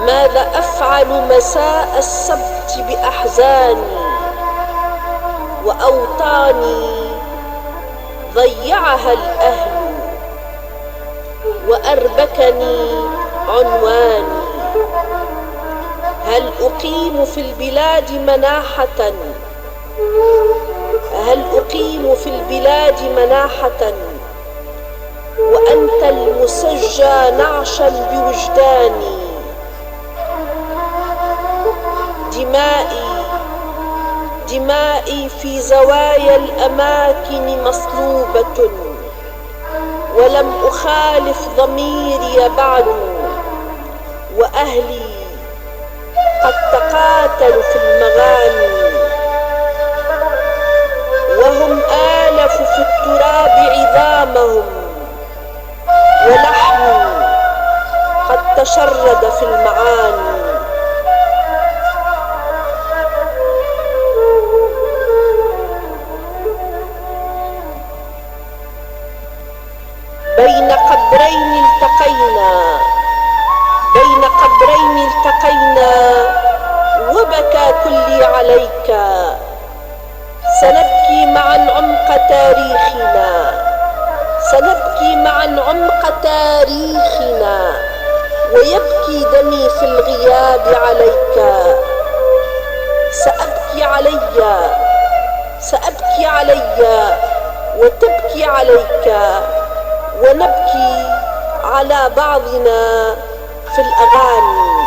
ماذا أفعل مساء السبت بأحزاني وأوطاني ضيعها الأهل وأربكني عنواني. هل أقيم في البلاد مناحة وأنت المسجى نعشا بوجداني. دمائي في زوايا الأماكن مصلوبة ولم أخالف ضميري بعد، وأهلي قد تقاتلوا في المغاني، وهم آلفوا في التراب عظامهم، ولحمي قد تشرد في المعاني. بين قبرين التقينا وبكى كلي عليك. سنبكي معا عمق تاريخنا ويبكي دمي في الغياب عليك. سأبكي علي وتبكي عليك، ونبكي على بعضنا في الأغاني.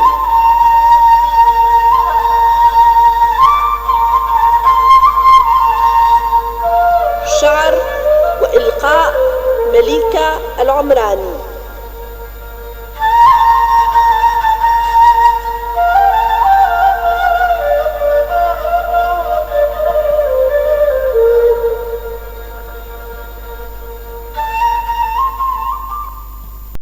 شعر وإلقاء مليكة العمراني.